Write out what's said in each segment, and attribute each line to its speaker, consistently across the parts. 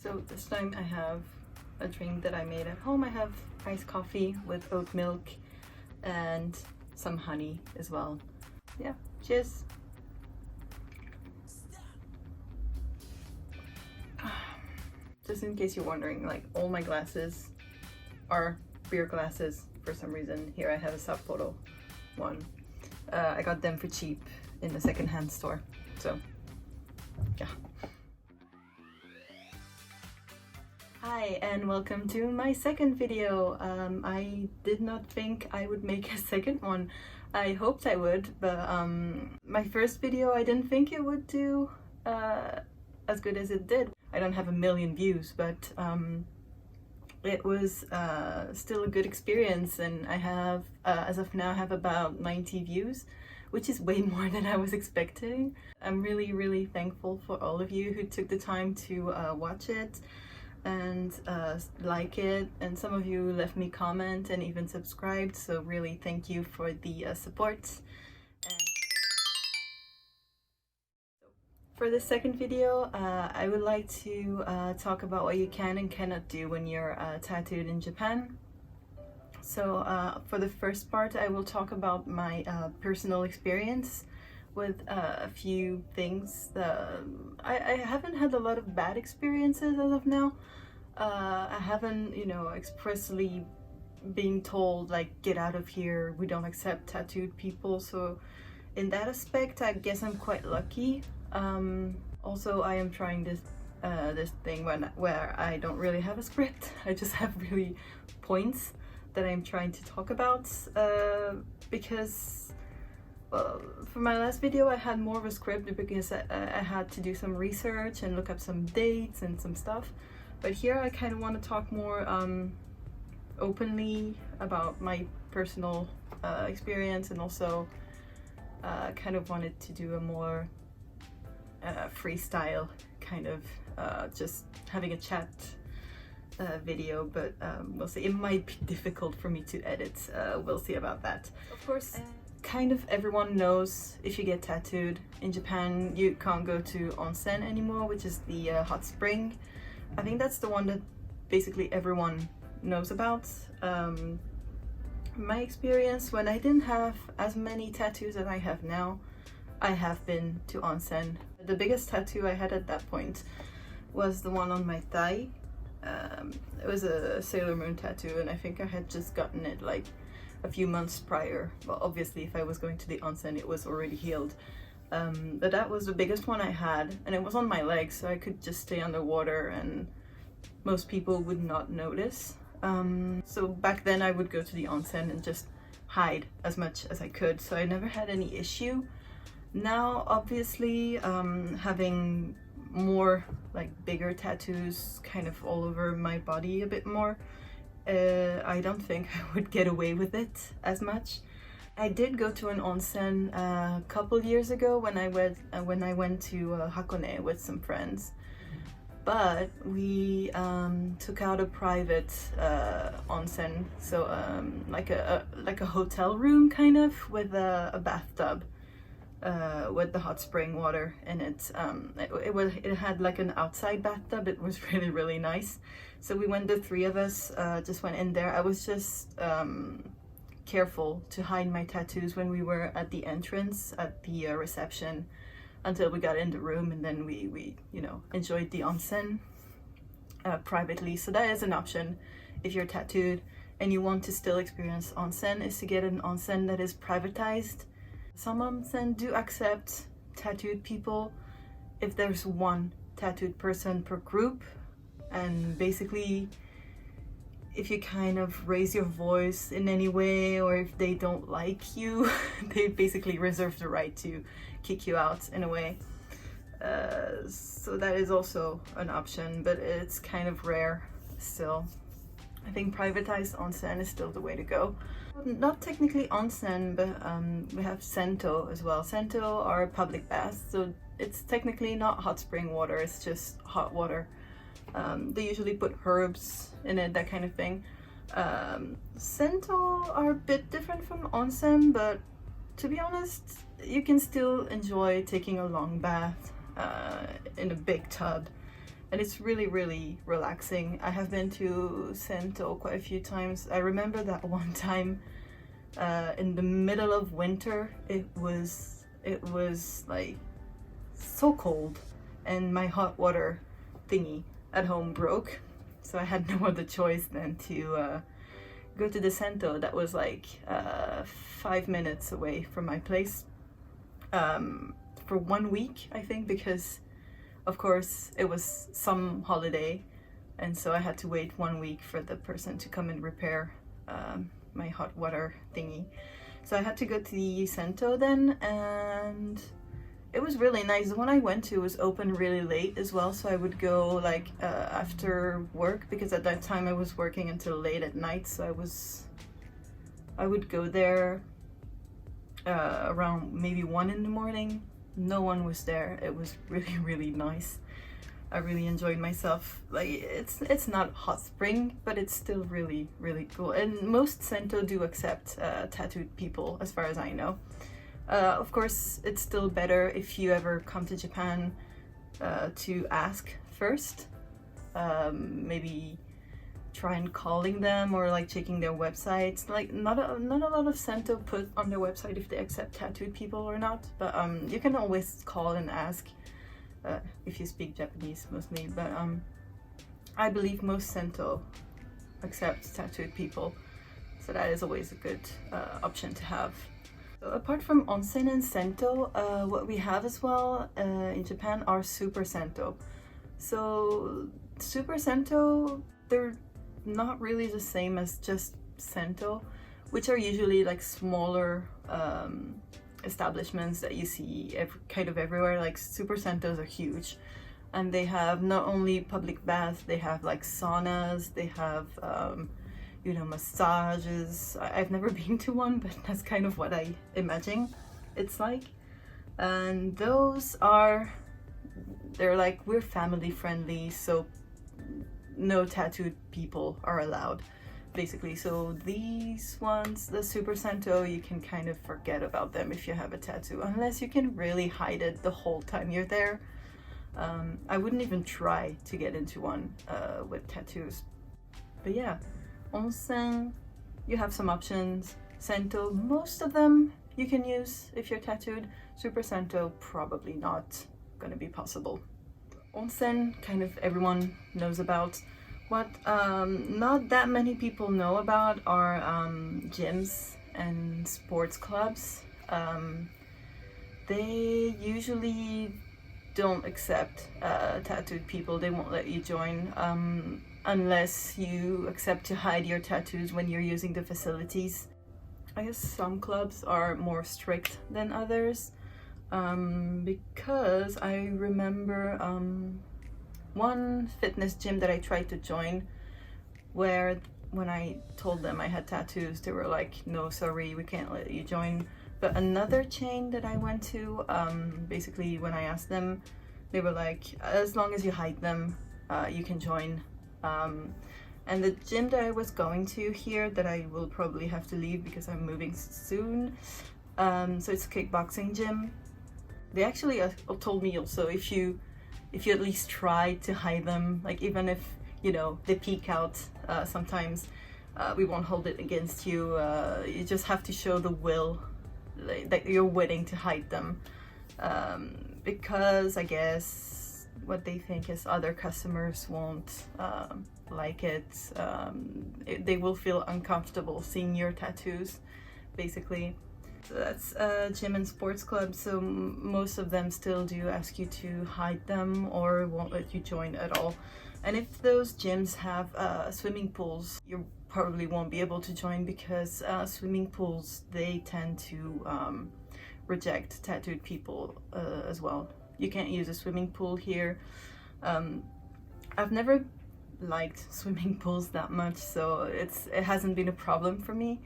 Speaker 1: So this time I have a drink that I made at home. I have iced coffee with oat milk and some honey as well. Yeah, cheers. Just in case you're wondering, like, all my glasses are beer glasses for some reason. Here I have a Sapporo one. I got them for cheap in the secondhand store. So, yeah. Hi and welcome to my second video. I did not think I would make a second one. I hoped I would, but my first video I didn't think it would do as good as it did. I don't have a million views, but it was still a good experience, and I have, as of now, I have about 90 views, which is way more than I was expecting. I'm really thankful for all of you who took the time to watch it and like it, and some of you left me comment and even subscribed, so really thank you for the support. For the second video, I would like to talk about what you can and cannot do when you're tattooed in Japan. So for the first part, I will talk about my personal experience with a few things. I haven't had a lot of bad experiences as of now. I haven't, expressly being told, like, get out of here, we don't accept tattooed people. So in that aspect, I guess I'm quite lucky. Also, I am trying this thing where I don't really have a script. I just have really points that I'm trying to talk about, because, well, for my last video I had more of a script because I had to do some research and look up some dates and some stuff. But here I kind of want to talk more openly about my personal experience, and also kind of wanted to do a more freestyle kind of just having a chat video, but we'll see. It might be difficult for me to edit. We'll see about that. Of course, kind of everyone knows if you get tattooed in Japan, you can't go to onsen anymore, which is the hot spring. I think that's the one that basically everyone knows about. My experience, when I didn't have as many tattoos as I have now, I have been to onsen. The biggest tattoo I had at that point was the one on my thigh. It was a Sailor Moon tattoo, and I think I had just gotten it like a few months prior. Well, obviously if I was going to the onsen it was already healed. But that was the biggest one I had, and it was on my leg, so I could just stay underwater and most people would not notice. So back then I would go to the onsen and just hide as much as I could, so I never had any issue. Now, obviously, having more, like, bigger tattoos kind of all over my body a bit more, I don't think I would get away with it as much. I did go to an onsen a couple years ago when I went to Hakone with some friends, but we took out a private onsen, so like a hotel room kind of, with a bathtub. With the hot spring water in it. It had like an outside bathtub. It was really nice. So we went, the three of us just went in there. I was just careful to hide my tattoos when we were at the entrance at the reception until we got in the room, and then we enjoyed the onsen privately. So that is an option if you're tattooed and you want to still experience onsen, is to get an onsen that is privatized. Some onsen do accept tattooed people if there's one tattooed person per group, and basically if you kind of raise your voice in any way, or if they don't like you, they basically reserve the right to kick you out in a way. So that is also an option, but it's kind of rare still. I think privatized onsen is still the way to go. Not technically onsen, but we have sento as well. Sento are public baths, so it's technically not hot spring water, it's just hot water. They usually put herbs in it, that kind of thing. Sento are a bit different from onsen, but to be honest, you can still enjoy taking a long bath in a big tub and it's really, really relaxing. I have been to Sento quite a few times. I remember that one time in the middle of winter, it was like so cold, and my hot water thingy at home broke, so I had no other choice than to go to the Sento that was like 5 minutes away from my place for 1 week, I think, because of course it was some holiday, and so I had to wait 1 week for the person to come and repair my hot water thingy. So I had to go to the Sento then, and it was really nice. The one I went to was open really late as well, so I would go like after work, because at that time I was working until late at night, so I would go there around maybe 1 in the morning. No one was there. It was really, really nice. I really enjoyed myself. Like, it's not hot spring, but it's still really, really cool. And most Sento do accept tattooed people, as far as I know. Of course, it's still better if you ever come to Japan to ask first. Maybe try and calling them, or like checking their websites. Like, not a lot of Sento put on their website if they accept tattooed people or not, but you can always call and ask if you speak Japanese mostly. But I believe most Sento accept tattooed people, so that is always a good option to have. So apart from onsen and sento, what we have as well in Japan are super sento. So super sento, they're not really the same as just sento, which are usually like smaller establishments that you see kind of everywhere. Like super sentos are huge, and they have not only public baths, they have like saunas, they have you know, massages. I've never been to one, but that's kind of what I imagine it's like. And those they're like, we're family friendly, so no tattooed people are allowed, basically. So these ones, the super sento, you can kind of forget about them if you have a tattoo, unless you can really hide it the whole time you're there. I wouldn't even try to get into one with tattoos. But yeah, onsen, you have some options. Sento, most of them you can use if you're tattooed. Super sento, probably not gonna be possible. Onsen, kind of everyone knows about. What not that many people know about are gyms and sports clubs. They usually don't accept tattooed people. They won't let you join unless you accept to hide your tattoos when you're using the facilities. I guess some clubs are more strict than others, because I remember one fitness gym that I tried to join, where when I told them I had tattoos, they were like, no, sorry, we can't let you join. But another chain that I went to, basically when I asked them, they were like, as long as you hide them, you can join. And the gym that I was going to here, that I will probably have to leave because I'm moving soon, so it's a kickboxing gym. They actually told me also, if you at least try to hide them, like even if, you know, they peek out sometimes, we won't hold it against you. You just have to show the will, like, that you're willing to hide them, because I guess what they think is other customers won't like it. They will feel uncomfortable seeing your tattoos, basically. So that's gym and sports club, so most of them still do ask you to hide them or won't let you join at all. And if those gyms have swimming pools, you probably won't be able to join, because swimming pools, they tend to reject tattooed people as well. You can't use a swimming pool here. I've never liked swimming pools that much, so it hasn't been a problem for me.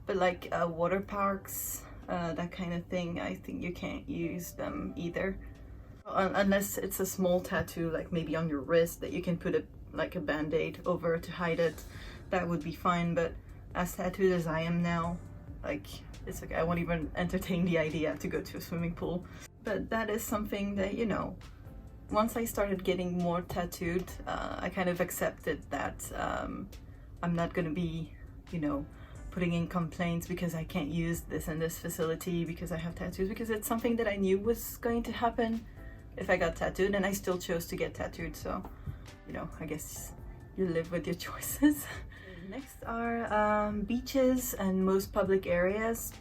Speaker 1: But like water parks, that kind of thing, I think you can't use them either, unless it's a small tattoo, like maybe on your wrist, that you can put a band-aid over to hide it. That would be fine. But as tattooed as I am now, like, it's like I won't even entertain the idea to go to a swimming pool. But that is something that, you know, once I started getting more tattooed, I kind of accepted that I'm not gonna be, you know, putting in complaints because I can't use this in this facility because I have tattoos, because it's something that I knew was going to happen if I got tattooed, and I still chose to get tattooed, so, you know, I guess you live with your choices. Next are beaches and most public areas.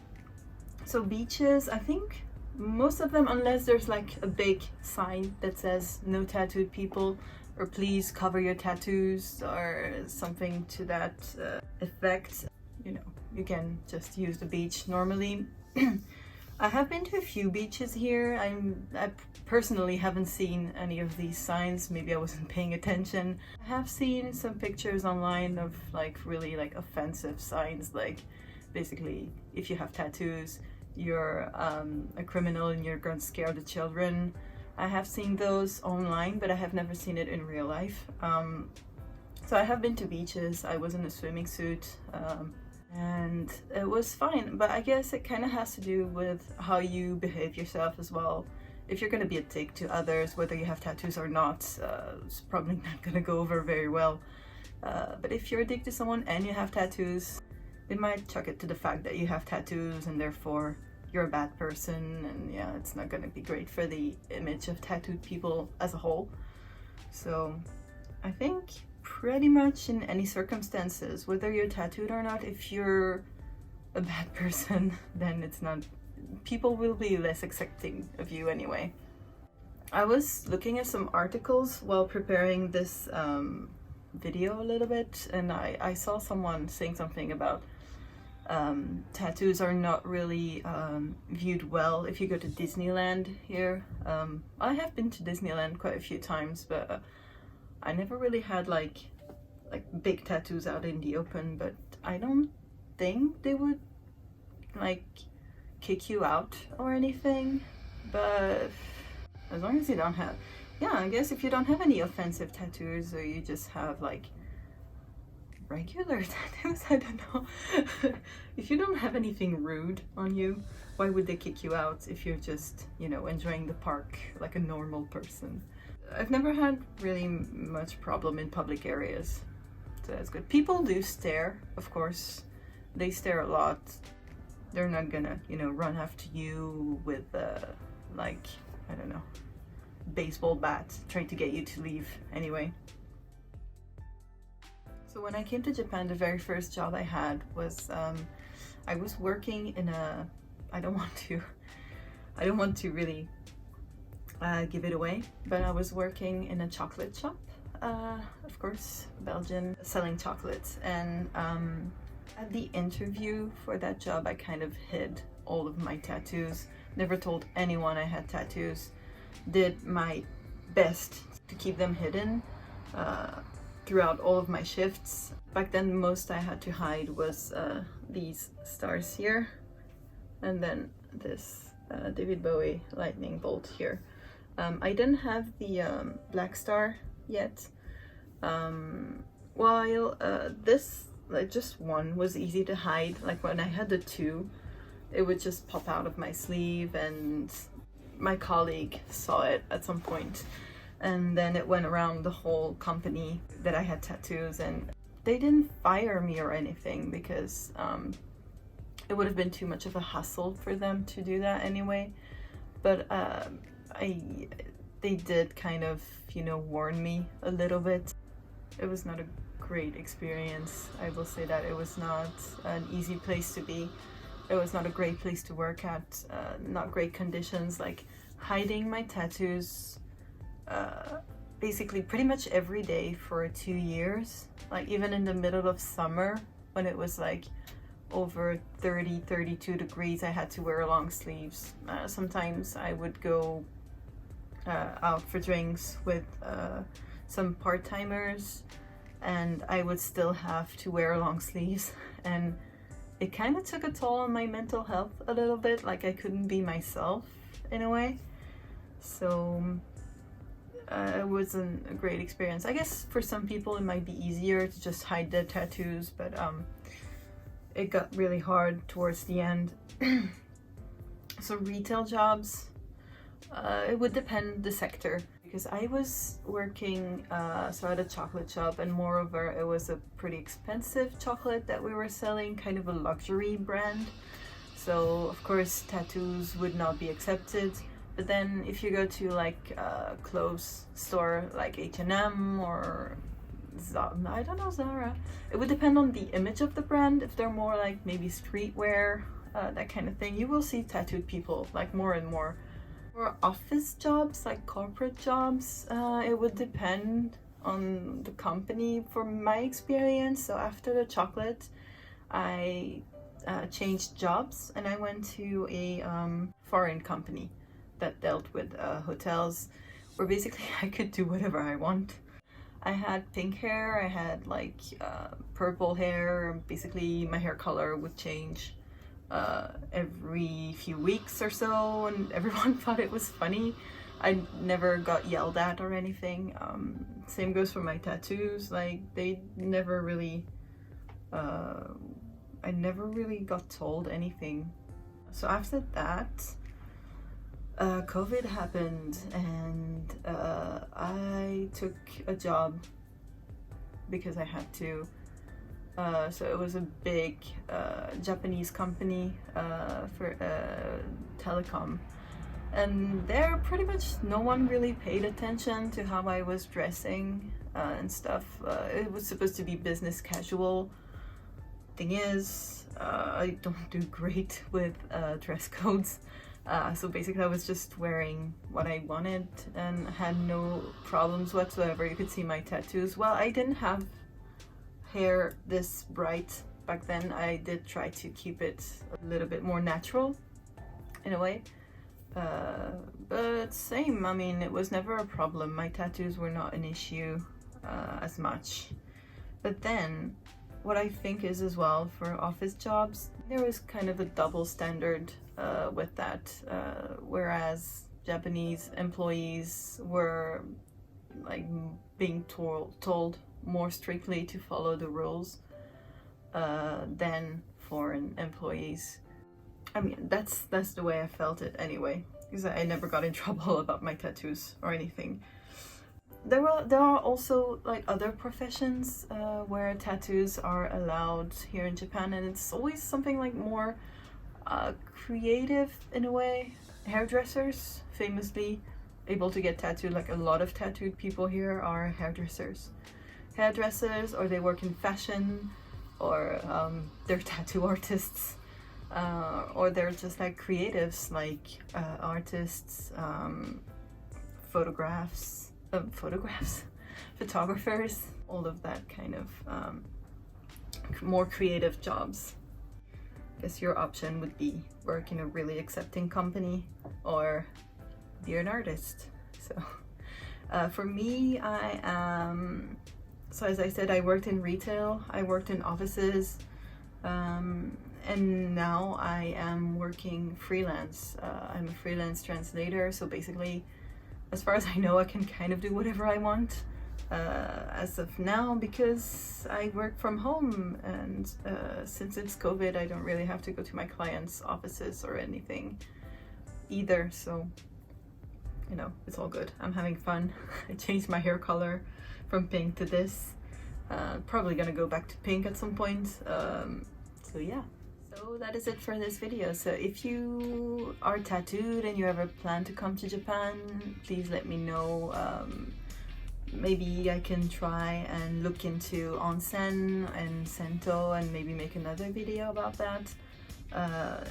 Speaker 1: So beaches, I think most of them, unless there's like a big sign that says no tattooed people, or please cover your tattoos, or something to that effect, you know, you can just use the beach normally. I have been to a few beaches here. I personally haven't seen any of these signs. Maybe I wasn't paying attention. I have seen some pictures online of like really like offensive signs, like basically if you have tattoos, you're a criminal and you're gonna scare the children. I have seen those online, but I have never seen it in real life. So I have been to beaches. I was in a swimming suit. And it was fine, but I guess it kind of has to do with how you behave yourself as well. If you're going to be a dick to others, whether you have tattoos or not, it's probably not going to go over very well. But if you're a dick to someone and you have tattoos, they might chuck it to the fact that you have tattoos and therefore you're a bad person, and yeah, it's not going to be great for the image of tattooed people as a whole. So I think pretty much in any circumstances, whether you're tattooed or not, if you're a bad person, then it's not, people will be less accepting of you anyway. I was looking at some articles while preparing this video a little bit, and I saw someone saying something about tattoos are not really viewed well if you go to Disneyland here. I have been to Disneyland quite a few times, but I never really had like big tattoos out in the open, but I don't think they would like kick you out or anything. But as long as you don't have, yeah, I guess if you don't have any offensive tattoos, or you just have like regular tattoos, I don't know. If you don't have anything rude on you, why would they kick you out if you're just, you know, enjoying the park like a normal person? I've never had really much problem in public areas, so that's good. People do stare, of course. They stare a lot. They're not gonna, you know, run after you with like, I don't know, baseball bat trying to get you to leave anyway. So when I came to Japan, the very first job I had was I was working in a, I don't want to really give it away, but I was working in a chocolate shop, of course, Belgian, selling chocolates. And at the interview for that job, I kind of hid all of my tattoos, never told anyone I had tattoos, did my best to keep them hidden throughout all of my shifts. Back then, the most I had to hide was these stars here, and then this David Bowie lightning bolt here. I didn't have the black star yet, while this, like just one, was easy to hide. Like when I had the two, it would just pop out of my sleeve, and my colleague saw it at some point, and then it went around the whole company that I had tattoos, and they didn't fire me or anything because it would have been too much of a hassle for them to do that anyway. But they did kind of, you know, warn me a little bit. It was not a great experience. I will say that it was not an easy place to be. It was not a great place to work at, not great conditions, like hiding my tattoos basically pretty much every day for 2 years. Like even in the middle of summer when it was like over 30, 32 degrees, I had to wear long sleeves. Sometimes I would go out for drinks with some part-timers, and I would still have to wear long sleeves, and it kind of took a toll on my mental health a little bit. Like I couldn't be myself in a way, so it wasn't a great experience. I guess for some people it might be easier to just hide their tattoos, but it got really hard towards the end. So retail jobs, it would depend the sector. because I was working so at a chocolate shop, and moreover it was a pretty expensive chocolate that we were selling, kind of a luxury brand. So of course tattoos would not be accepted. But then if you go to like a clothes store like H&M or I don't know, Zara, it would depend on the image of the brand. If they're more like maybe streetwear, that kind of thing, you will see tattooed people like more and more. For office jobs, like corporate jobs, it would depend on the company. For my experience, so after the chocolate, I changed jobs and I went to a foreign company that dealt with hotels, where basically I could do whatever I want. I had pink hair, I had like purple hair. Basically my hair color would change every few weeks or so, and everyone thought it was funny. I never got yelled at or anything. Same goes for my tattoos. Like they never really I never really got told anything. So after that, COVID happened, and I took a job because I had to. So it was a big Japanese company for telecom, and there pretty much no one really paid attention to how I was dressing and stuff. It was supposed to be business casual. Thing is, I don't do great with dress codes. So basically I was just wearing what I wanted and had no problems whatsoever. You could see my tattoos. Well, I didn't have hair this bright back then. I did try to keep it a little bit more natural in a way. But same, I mean, it was never a problem. My tattoos were not an issue as much. But then what I think is as well for office jobs, there was kind of a double standard with that, whereas Japanese employees were like being told more strictly to follow the rules than foreign employees. I mean, that's the way I felt it anyway, because I never got in trouble about my tattoos or anything. There are also like other professions where tattoos are allowed here in Japan, and it's always something like more creative in a way. Hairdressers, famously able to get tattooed. Like a lot of tattooed people here are hairdressers, or they work in fashion, or they're tattoo artists, or they're just like creatives, like artists, photographers, all of that kind of more creative jobs. I guess your option would be work in a really accepting company or be an artist. So for me, so as I said, I worked in retail, I worked in offices, and now I am working freelance. I'm a freelance translator, so basically, as far as I know, I can kind of do whatever I want as of now, because I work from home, and since it's COVID, I don't really have to go to my clients' offices or anything either, so you know, it's all good. I'm having fun. I changed my hair color from pink to this. Probably gonna go back to pink at some point. So yeah. So that is it for this video. So if you are tattooed and you ever plan to come to Japan, please let me know. Maybe I can try and look into ONSEN and sento and maybe make another video about that,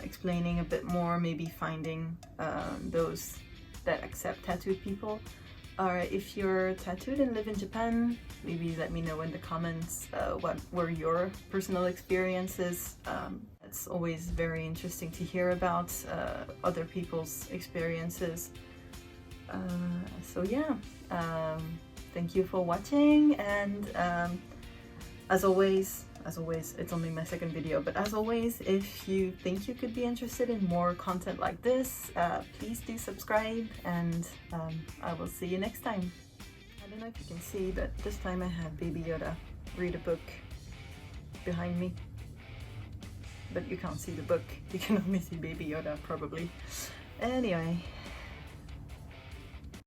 Speaker 1: explaining a bit more, maybe finding those that accept tattooed people. Or if you're tattooed and live in Japan, maybe let me know in the comments what were your personal experiences. It's always very interesting to hear about other people's experiences. So yeah, thank you for watching, and as always, it's only my second video, but as always, if you think you could be interested in more content like this, please do subscribe, and I will see you next time. I don't know if you can see, but this time I have Baby Yoda read a book behind me, but you can't see the book, you can only see Baby Yoda probably. Anyway,